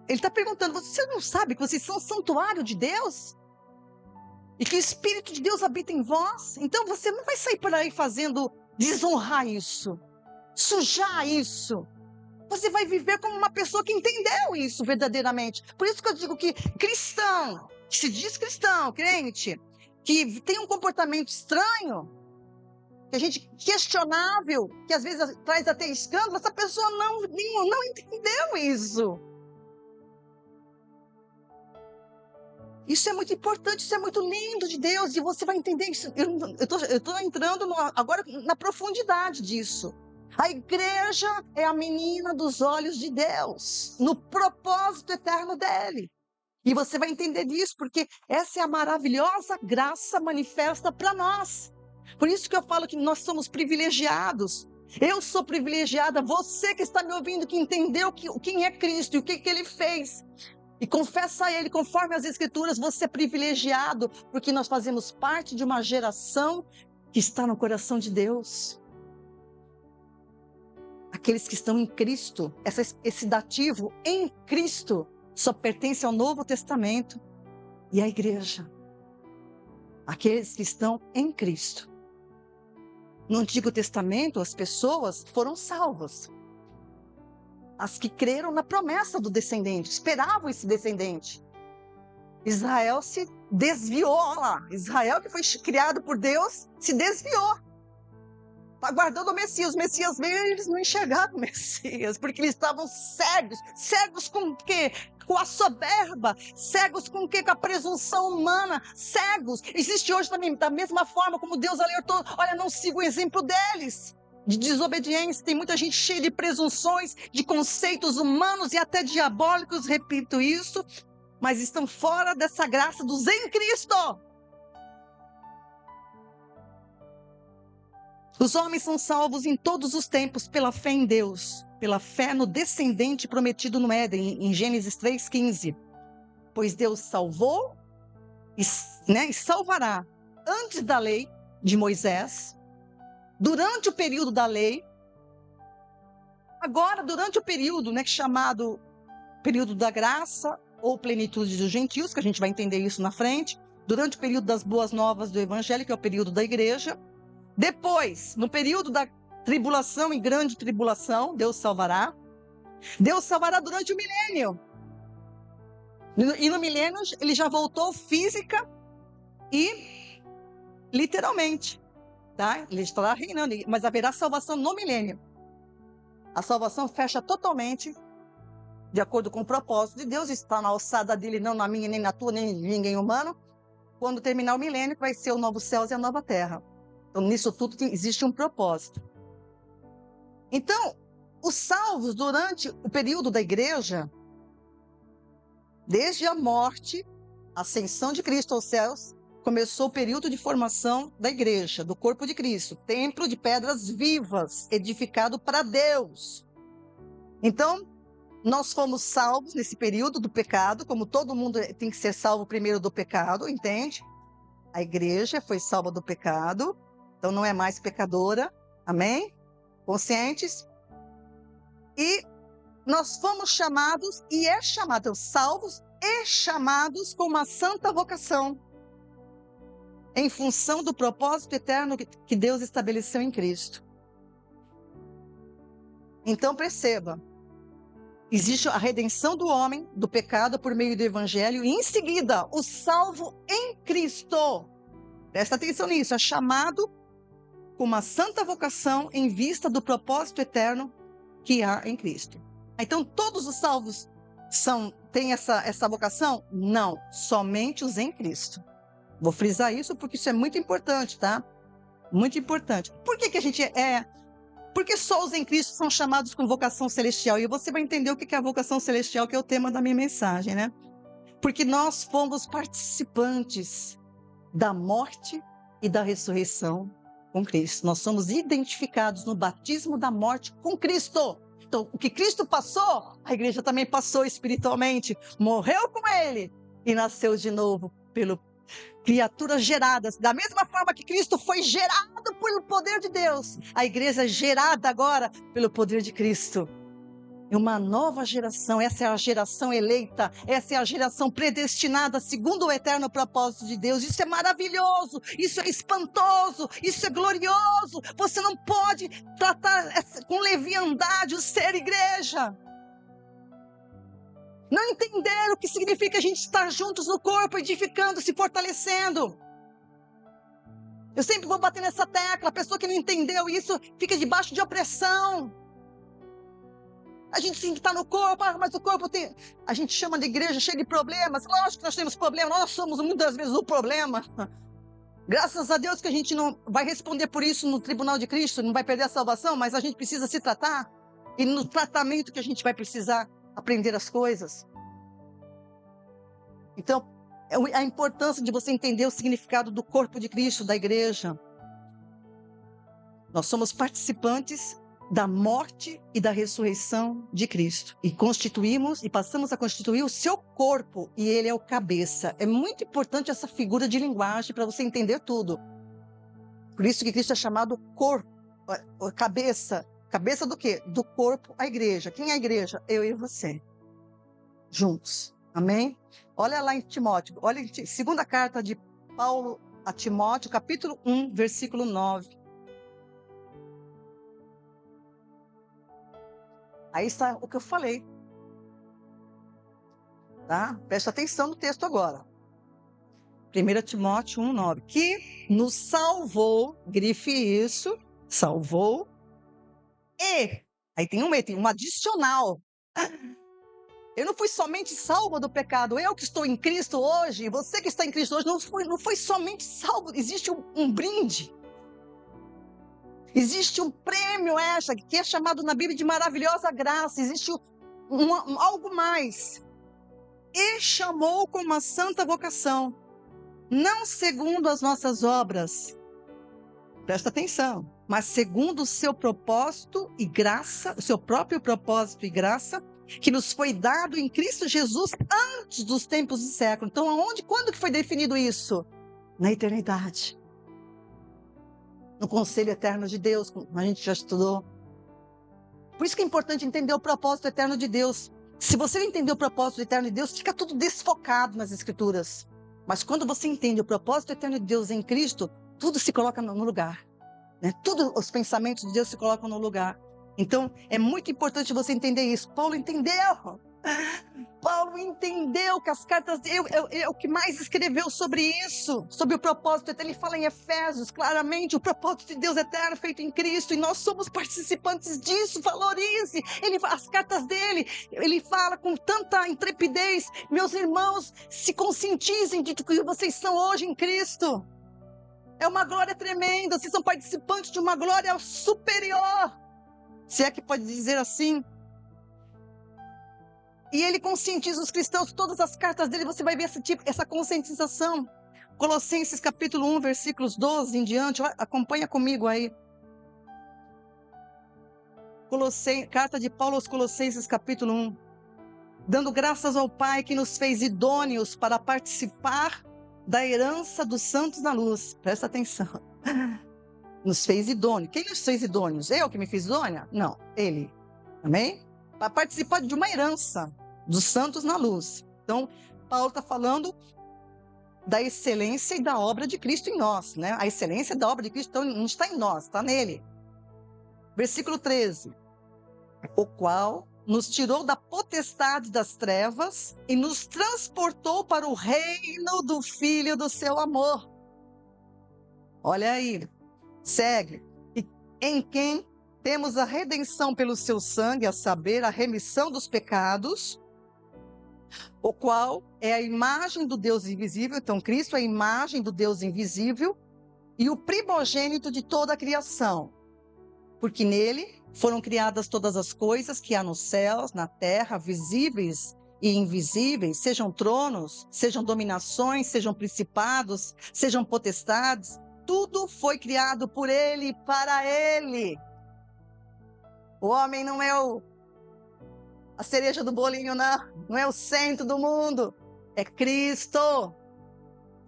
Ele está perguntando, você não sabe que vocês são santuário de Deus? E que o Espírito de Deus habita em vós? Então você não vai sair por aí fazendo desonrar isso, sujar isso. Você vai viver como uma pessoa que entendeu isso verdadeiramente. Por isso que eu digo que cristão, que se diz cristão, crente, que tem um comportamento estranho, que a gente questionável, que às vezes traz até escândalo, essa pessoa não entendeu isso. Isso é muito importante, isso é muito lindo de Deus, e você vai entender isso. Eu estou entrando agora na profundidade disso. A igreja é a menina dos olhos de Deus, no propósito eterno dele. E você vai entender disso, porque essa é a maravilhosa graça manifesta para nós. Por isso que eu falo que nós somos privilegiados. Eu sou privilegiada, você que está me ouvindo, que entendeu quem é Cristo e o que ele fez. E confessa a Ele, conforme as Escrituras, você é privilegiado, porque nós fazemos parte de uma geração que está no coração de Deus. Aqueles que estão em Cristo, esse dativo em Cristo, só pertence ao Novo Testamento e à igreja. Aqueles que estão em Cristo. No Antigo Testamento, as pessoas foram salvas. As que creram na promessa do descendente, esperavam esse descendente. Israel se desviou, olha lá. Israel, que foi criado por Deus, se desviou. Está aguardando o Messias. O Messias veio e eles não enxergaram o Messias, porque eles estavam cegos. Cegos com o quê? Com a soberba. Cegos com o quê? Com a presunção humana. Cegos. Existe hoje também, da mesma forma como Deus alertou, olha, não siga o exemplo deles. De desobediência, tem muita gente cheia de presunções, de conceitos humanos e até diabólicos, repito isso, mas estão fora dessa graça dos em Cristo. Os homens são salvos em todos os tempos pela fé em Deus, pela fé no descendente prometido no Éden, em Gênesis 3,15. Pois Deus salvou e salvará antes da lei de Moisés, durante o período da lei, agora durante o período, chamado período da graça ou plenitude dos gentios, que a gente vai entender isso na frente, durante o período das boas novas do evangelho, que é o período da igreja, depois, no período da tribulação e grande tribulação, Deus salvará durante o milênio, e no milênio ele já voltou física e literalmente. Tá? Ele estará reinando, mas haverá salvação no milênio. A salvação fecha totalmente de acordo com o propósito de Deus, está na alçada dele, não na minha, nem na tua, nem de ninguém humano. Quando terminar o milênio, vai ser o novo céu e a nova terra. Então, nisso tudo existe um propósito. Então, os salvos durante o período da igreja, desde a morte, a ascensão de Cristo aos céus, começou o período de formação da igreja, do corpo de Cristo, templo de pedras vivas, edificado para Deus. Então, nós fomos salvos nesse período do pecado, como todo mundo tem que ser salvo primeiro do pecado, entende? A igreja foi salva do pecado, então não é mais pecadora, amém? Conscientes? E nós fomos chamados, salvos e chamados com uma santa vocação, em função do propósito eterno que Deus estabeleceu em Cristo. Então perceba, existe a redenção do homem, do pecado por meio do evangelho, e em seguida, o salvo em Cristo. Presta atenção nisso, é chamado com uma santa vocação em vista do propósito eterno que há em Cristo. Então, todos os salvos têm essa vocação? Não, somente os em Cristo. Vou frisar isso porque isso é muito importante, tá? Muito importante. Por que a gente Porque só os em Cristo são chamados com vocação celestial. E você vai entender o que é a vocação celestial, que é o tema da minha mensagem, né? Porque nós fomos participantes da morte e da ressurreição com Cristo. Nós somos identificados no batismo da morte com Cristo. Então, o que Cristo passou, a igreja também passou espiritualmente, morreu com Ele e nasceu de novo pelo criaturas geradas. Da mesma forma que Cristo foi gerado pelo poder de Deus, a igreja é gerada agora pelo poder de Cristo. É uma nova geração, essa é a geração eleita, essa é a geração predestinada segundo o eterno propósito de Deus. Isso é maravilhoso, isso é espantoso, isso é glorioso. Você não pode tratar com leviandade o ser igreja. Não entenderam o que significa a gente estar juntos no corpo, edificando, se fortalecendo. Eu sempre vou bater nessa tecla, a pessoa que não entendeu isso fica debaixo de opressão. A gente tem que estar no corpo, mas o corpo tem... A gente chama de igreja cheia de problemas. Lógico que nós temos problemas, nós somos muitas vezes o problema. Graças a Deus que a gente não vai responder por isso no tribunal de Cristo, não vai perder a salvação, mas a gente precisa se tratar. E no tratamento que a gente vai precisar aprender as coisas. Então, a importância de você entender o significado do corpo de Cristo, da igreja. Nós somos participantes da morte e da ressurreição de Cristo. E passamos a constituir o seu corpo, e ele é o cabeça. É muito importante essa figura de linguagem para você entender tudo. Por isso que Cristo é chamado corpo, cabeça. Cabeça do quê? Do corpo, a igreja. Quem é a igreja? Eu e você. Juntos. Amém? Olha lá em Timóteo. Olha em segunda carta de Paulo a Timóteo, capítulo 1, versículo 9. Aí está o que eu falei. Tá? Presta atenção no texto agora. 1 Timóteo 1, 9. Que nos salvou, grife isso, salvou, e, aí tem um adicional. Eu não fui somente salvo do pecado, eu que estou em Cristo hoje, você que está em Cristo hoje, não foi somente salvo, existe um brinde. Existe um prêmio que é chamado na Bíblia de maravilhosa graça, existe algo mais. E chamou com uma santa vocação, não segundo as nossas obras, presta atenção, mas segundo o seu propósito e graça, o seu próprio propósito e graça, que nos foi dado em Cristo Jesus antes dos tempos do século. Então, quando que foi definido isso? Na eternidade. No conselho eterno de Deus, como a gente já estudou. Por isso que é importante entender o propósito eterno de Deus. Se você não entender o propósito eterno de Deus, fica tudo desfocado nas Escrituras. Mas quando você entende o propósito eterno de Deus em Cristo, tudo se coloca no lugar. Né? Todos os pensamentos de Deus se colocam no lugar. Então, é muito importante você entender isso. Paulo entendeu. Paulo entendeu que as cartas dele é o que mais escreveu sobre isso, sobre o propósito eterno. Ele fala em Efésios claramente, o propósito de Deus eterno feito em Cristo, e nós somos participantes disso. Valorize as cartas dele. Ele fala com tanta intrepidez: meus irmãos, se conscientizem de que vocês são hoje em Cristo. É uma glória tremenda, vocês são participantes de uma glória superior. Se é que pode dizer assim. E ele conscientiza os cristãos, todas as cartas dele, você vai ver essa conscientização. Colossenses capítulo 1, versículos 12 em diante, acompanha comigo aí. Carta de Paulo aos Colossenses capítulo 1. Dando graças ao Pai que nos fez idôneos para participar da herança dos santos na luz. Presta atenção. Nos fez idôneos. Quem nos fez idôneos? Eu que me fiz idônea? Não, ele. Amém? Para participar de uma herança dos santos na luz. Então, Paulo está falando da excelência e da obra de Cristo em nós, né? A excelência da obra de Cristo então, não está em nós, está nele. Versículo 13. O qual nos tirou da potestade das trevas e nos transportou para o reino do Filho do seu amor. Olha aí, segue. E em quem temos a redenção pelo seu sangue, a saber, a remissão dos pecados, o qual é a imagem do Deus invisível. Então, Cristo é a imagem do Deus invisível e o primogênito de toda a criação. Porque nele foram criadas todas as coisas que há nos céus, na terra, visíveis e invisíveis, sejam tronos, sejam dominações, sejam principados, sejam potestades. Tudo foi criado por ele e para ele. O homem não é a cereja do bolinho, não é o centro do mundo. É Cristo.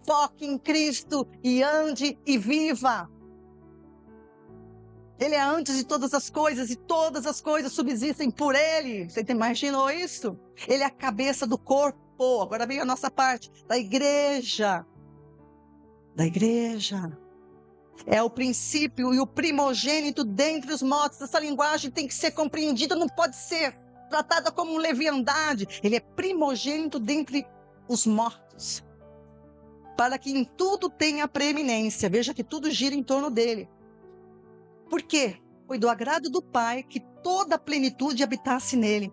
Foque em Cristo e ande e viva. Ele é antes de todas as coisas e todas as coisas subsistem por ele. Você imaginou isso? Ele é a cabeça do corpo. Agora vem a nossa parte, da igreja. Da igreja. É o princípio e o primogênito dentre os mortos. Essa linguagem tem que ser compreendida, não pode ser tratada como leviandade. Ele é primogênito dentre os mortos. Para que em tudo tenha preeminência. Veja que tudo gira em torno dele. Por quê? Foi do agrado do Pai que toda a plenitude habitasse nele,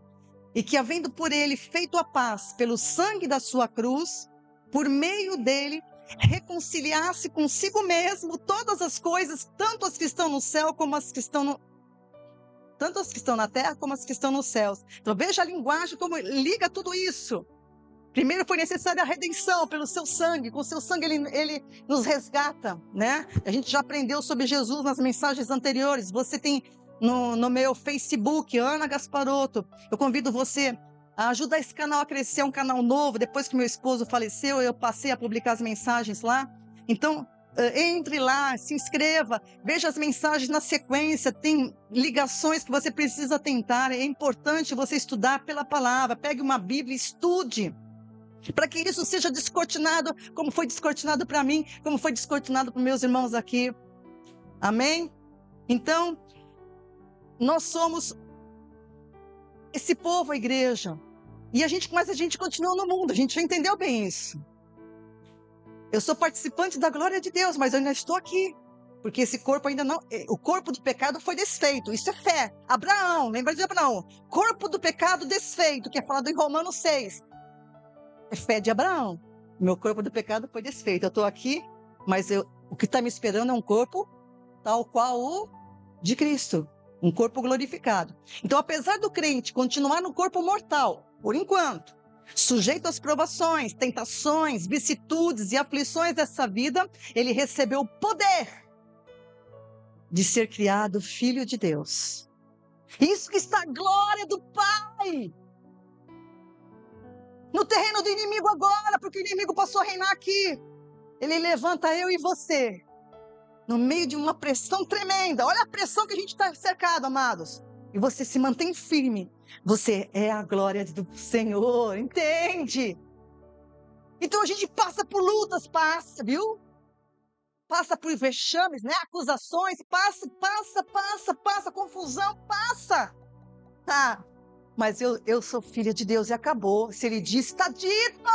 e que, havendo por ele feito a paz pelo sangue da sua cruz, por meio dele, reconciliasse consigo mesmo todas as coisas, tanto as que estão no céu como as que estão tanto as que estão na terra como as que estão nos céus. Então veja a linguagem como liga tudo isso. Primeiro foi necessária a redenção pelo seu sangue. Com o seu sangue ele nos resgata, né? A gente já aprendeu sobre Jesus nas mensagens anteriores. Você tem no meu Facebook, Ana Gasparotto. Eu convido você a ajudar esse canal a crescer, um canal novo. Depois que meu esposo faleceu, eu passei a publicar as mensagens lá. Então, entre lá, se inscreva, veja as mensagens na sequência. Tem ligações que você precisa tentar. É importante você estudar pela palavra. Pegue uma Bíblia, estude. Para que isso seja descortinado, como foi descortinado para mim, como foi descortinado para meus irmãos aqui. Amém? Então, nós somos esse povo, a igreja. Mas a gente continua no mundo, a gente já entendeu bem isso. Eu sou participante da glória de Deus, mas eu ainda estou aqui. Porque esse corpo ainda não... O corpo do pecado foi desfeito, isso é fé. Abraão, lembra de Abraão? Corpo do pecado desfeito, que é falado em Romanos 6. É fé de Abraão. Meu corpo do pecado foi desfeito. Eu estou aqui, mas o que está me esperando é um corpo tal qual o de Cristo. Um corpo glorificado. Então, apesar do crente continuar no corpo mortal, por enquanto, sujeito às provações, tentações, vicissitudes e aflições dessa vida, ele recebeu o poder de ser criado filho de Deus. Isso que está a glória do Pai. No terreno do inimigo agora, porque o inimigo passou a reinar aqui. Ele levanta eu e você, no meio de uma pressão tremenda. Olha a pressão que a gente está cercado, amados. E você se mantém firme. Você é a glória do Senhor, entende? Então a gente passa por lutas, viu? Passa por vexames, né? Acusações, passa, confusão, passa. Mas eu sou filha de Deus e acabou. Se ele diz, está dito.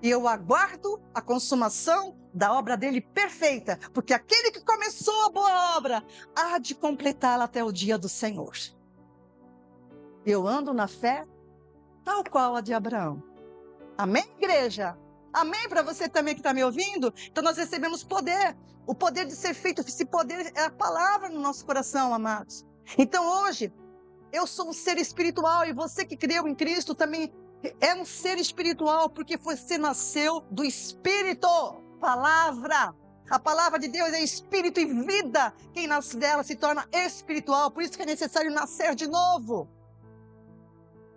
E eu aguardo a consumação da obra dele perfeita. Porque aquele que começou a boa obra há de completá-la até o dia do Senhor. Eu ando na fé tal qual a de Abraão. Amém, igreja? Amém para você também que está me ouvindo? Então nós recebemos poder. O poder de ser feito. Esse poder é a palavra no nosso coração, amados. Então hoje, eu sou um ser espiritual e você que creu em Cristo também é um ser espiritual, porque você nasceu do Espírito. Palavra. A palavra de Deus é espírito e vida. Quem nasce dela se torna espiritual. Por isso que é necessário nascer de novo.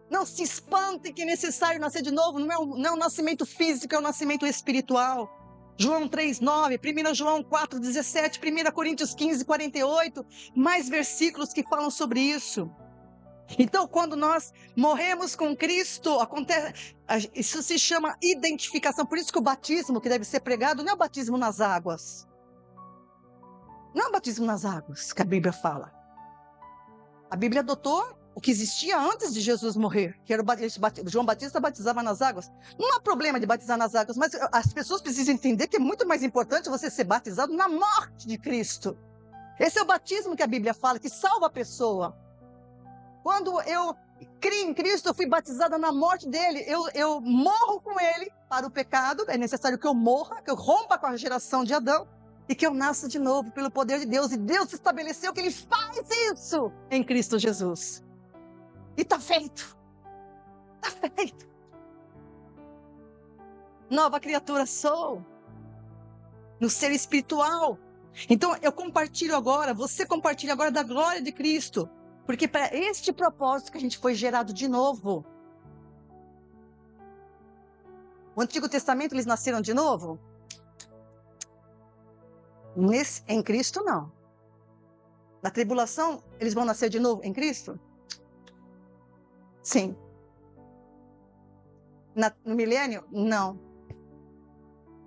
Não se espantem que é necessário nascer de novo. Não é um nascimento físico, é um nascimento espiritual. João 3,9, 1 João 4,17, 1 Coríntios 15,48. Mais versículos que falam sobre isso. Então, quando nós morremos com Cristo, isso se chama identificação. Por isso que o batismo que deve ser pregado não é o batismo nas águas. Não é o batismo nas águas que a Bíblia fala. A Bíblia adotou o que existia antes de Jesus morrer, que era João Batista batizava nas águas. Não há problema de batizar nas águas, mas as pessoas precisam entender que é muito mais importante você ser batizado na morte de Cristo. Esse é o batismo que a Bíblia fala, que salva a pessoa. Quando eu criei em Cristo, eu fui batizada na morte dele. Eu morro com ele para o pecado. É necessário que eu morra, que eu rompa com a geração de Adão e que eu nasça de novo pelo poder de Deus. E Deus estabeleceu que ele faz isso em Cristo Jesus. E está feito. Está feito. Nova criatura sou. No ser espiritual. Então eu compartilho agora, você compartilha agora da glória de Cristo. Porque para este propósito que a gente foi gerado de novo. O Antigo Testamento eles nasceram de novo? Em Cristo não. Na tribulação eles vão nascer de novo em Cristo? Sim. No milênio? Não.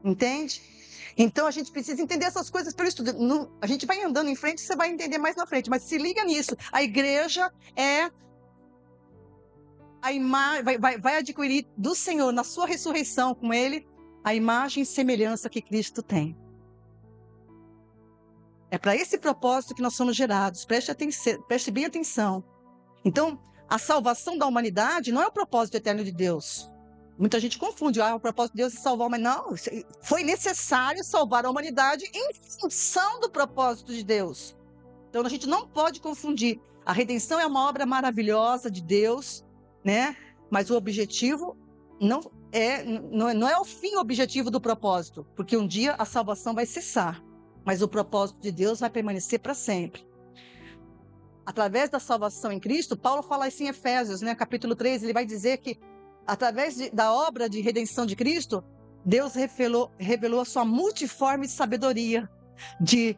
Entende? Então a gente precisa entender essas coisas pelo estudo. A gente vai andando em frente, você vai entender mais na frente. Mas se liga nisso. A igreja é a imagem, vai adquirir do Senhor, na sua ressurreição com Ele, a imagem e semelhança que Cristo tem. É para esse propósito que nós somos gerados. Preste bem atenção. Então, a salvação da humanidade não é o propósito eterno de Deus. Muita gente confunde, o propósito de Deus é salvar a humanidade. Não, foi necessário salvar a humanidade em função do propósito de Deus. Então, a gente não pode confundir. A redenção é uma obra maravilhosa de Deus, né? Mas o objetivo não é o fim objetivo do propósito, porque um dia a salvação vai cessar, mas o propósito de Deus vai permanecer para sempre. Através da salvação em Cristo, Paulo fala isso em Efésios, né? Capítulo 3, ele vai dizer que através da obra de redenção de Cristo, Deus revelou a sua multiforme sabedoria de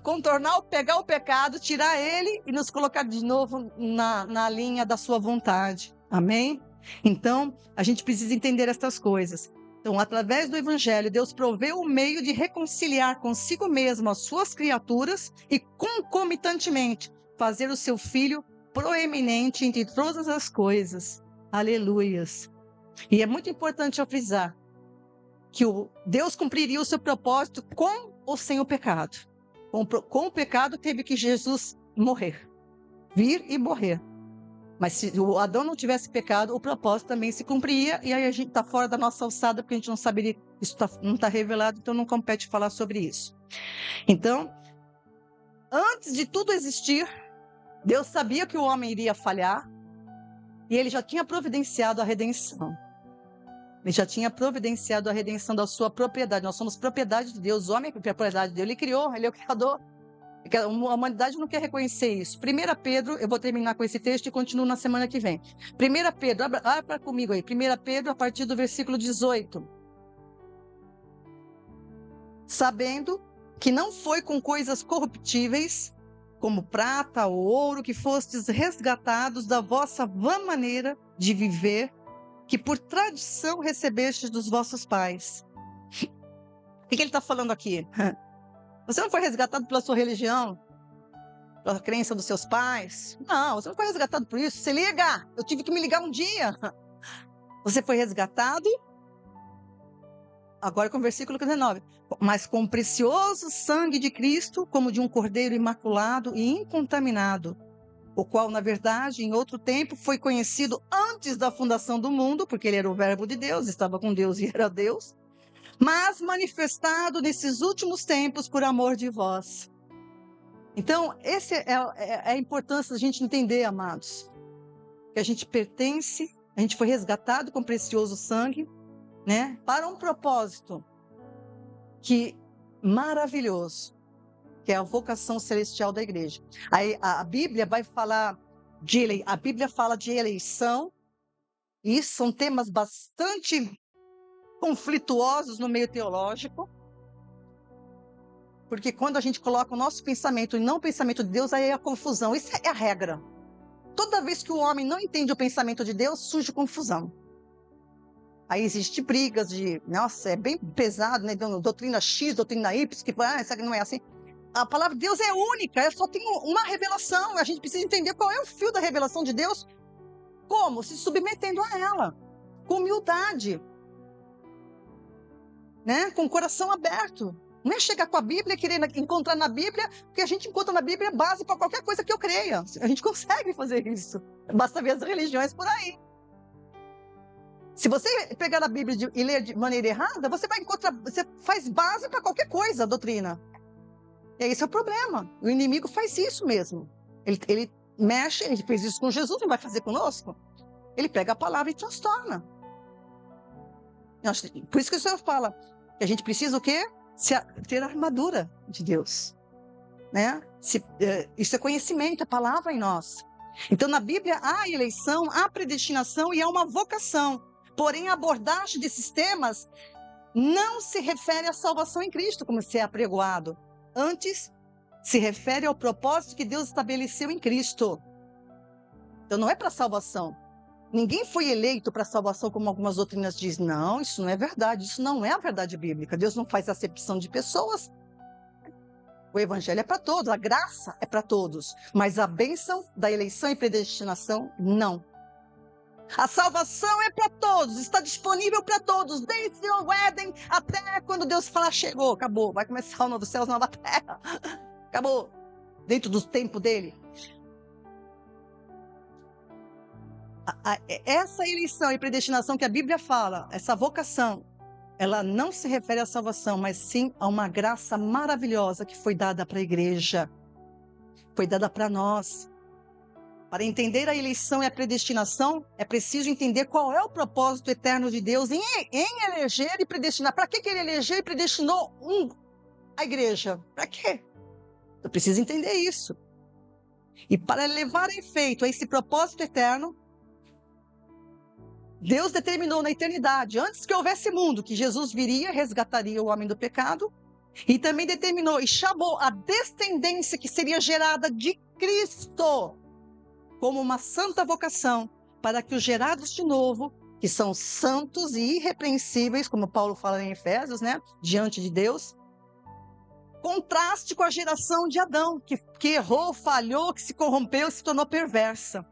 contornar, pegar o pecado, tirar ele e nos colocar de novo na linha da sua vontade. Amém? Então, a gente precisa entender estas coisas. Então, através do Evangelho, Deus proveu o meio de reconciliar consigo mesmo as suas criaturas e, concomitantemente, fazer o seu Filho proeminente entre todas as coisas. Aleluias. E é muito importante eu frisar que Deus cumpriria o seu propósito com ou sem o pecado. Com o pecado teve que Jesus morrer, vir e morrer. Mas se o Adão não tivesse pecado, o propósito também se cumpria, e aí a gente está fora da nossa alçada, porque a gente não saberia, isso não está revelado, então não compete falar sobre isso. Então, antes de tudo existir, Deus sabia que o homem iria falhar, e ele já tinha providenciado a redenção. Ele já tinha providenciado a redenção da sua propriedade. Nós somos propriedade de Deus, o homem é propriedade de Deus. Ele criou, ele é o criador. A humanidade não quer reconhecer isso. 1 Pedro, eu vou terminar com esse texto e continuo na semana que vem. 1 Pedro, abra comigo aí. 1 Pedro, a partir do versículo 18. Sabendo que não foi com coisas corruptíveis, como prata ou ouro, que fostes resgatados da vossa vã maneira de viver, que por tradição recebestes dos vossos pais. O que ele está falando aqui? Você não foi resgatado pela sua religião, pela crença dos seus pais? Não, você não foi resgatado por isso. Se liga, eu tive que me ligar um dia. Você foi resgatado, agora com o versículo 19, mas com o precioso sangue de Cristo, como de um cordeiro imaculado e incontaminado, o qual, na verdade, em outro tempo, foi conhecido antes da fundação do mundo, porque ele era o verbo de Deus, estava com Deus e era Deus, mas manifestado nesses últimos tempos por amor de vós. Então, essa é a importância da gente entender, amados, que a gente pertence, a gente foi resgatado com precioso sangue, né, para um propósito maravilhoso, que é a vocação celestial da igreja. Aí a Bíblia vai falar a Bíblia fala de eleição, e isso são temas bastante conflituosos no meio teológico, porque quando a gente coloca o nosso pensamento e não o pensamento de Deus, aí é a confusão. Isso é a regra. Toda vez que o homem não entende o pensamento de Deus, surge confusão. Aí existem brigas nossa, é bem pesado, né? Doutrina X, doutrina Y, que isso aqui não é assim. A palavra de Deus é única, só tem uma revelação. A gente precisa entender qual é o fio da revelação de Deus. Como? Se submetendo a ela, com humildade, né? Com o coração aberto. Não é chegar com a Bíblia, querer encontrar na Bíblia, porque a gente encontra na Bíblia base para qualquer coisa que eu creia. A gente consegue fazer isso. Basta ver as religiões por aí. Se você pegar a Bíblia e ler de maneira errada, você faz base para qualquer coisa, a doutrina. E esse é o problema. O inimigo faz isso mesmo. Ele mexe, ele fez isso com Jesus, não vai fazer conosco? Ele pega a palavra e transtorna. Por isso que o Senhor fala que a gente precisa o quê? Ter a armadura de Deus, né? Isso é conhecimento, é palavra em nós. Então, na Bíblia, há eleição, há predestinação e há uma vocação. Porém, a abordagem desses temas não se refere à salvação em Cristo, como se é apregoado. Antes, se refere ao propósito que Deus estabeleceu em Cristo. Então, não é para salvação. Ninguém foi eleito para salvação, como algumas doutrinas dizem. Não, isso não é verdade. Isso não é a verdade bíblica. Deus não faz acepção de pessoas. O evangelho é para todos, a graça é para todos. Mas a bênção da eleição e predestinação, não. A salvação é para todos, está disponível para todos, desde o Éden até quando Deus falar, chegou, acabou, vai começar o novo céu, nova terra. Acabou. Dentro do tempo dele. Essa eleição e predestinação que a Bíblia fala, essa vocação, ela não se refere à salvação, mas sim a uma graça maravilhosa que foi dada para a igreja, foi dada para nós. Para entender a eleição e a predestinação, é preciso entender qual é o propósito eterno de Deus em eleger e predestinar. Para que ele elegeu e predestinou a igreja? Para quê? Eu preciso entender isso. E para levar a efeito a esse propósito eterno, Deus determinou na eternidade, antes que houvesse mundo, que Jesus viria, resgataria o homem do pecado, e também determinou e chamou a descendência que seria gerada de Cristo como uma santa vocação, para que os gerados de novo, que são santos e irrepreensíveis, como Paulo fala em Efésios, né, diante de Deus, contraste com a geração de Adão, que errou, falhou, que se corrompeu, se tornou perversa.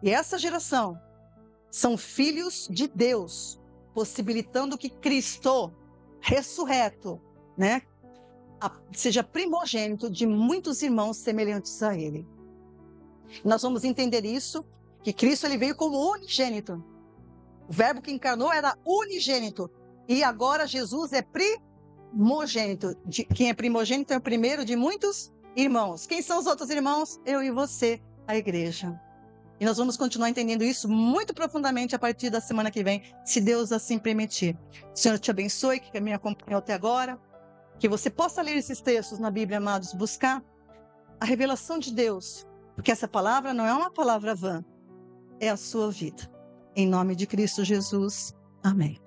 E essa geração são filhos de Deus, possibilitando que Cristo, ressurreto, né, seja primogênito de muitos irmãos semelhantes a Ele. Nós vamos entender isso, que Cristo ele veio como unigênito. O verbo que encarnou era unigênito. E agora Jesus é primogênito. Quem é primogênito é o primeiro de muitos irmãos. Quem são os outros irmãos? Eu e você, a igreja. E nós vamos continuar entendendo isso muito profundamente a partir da semana que vem, se Deus assim permitir. O Senhor te abençoe, que me acompanhou até agora. Que você possa ler esses textos na Bíblia, amados, buscar a revelação de Deus. Porque essa palavra não é uma palavra vã, é a sua vida. Em nome de Cristo Jesus. Amém.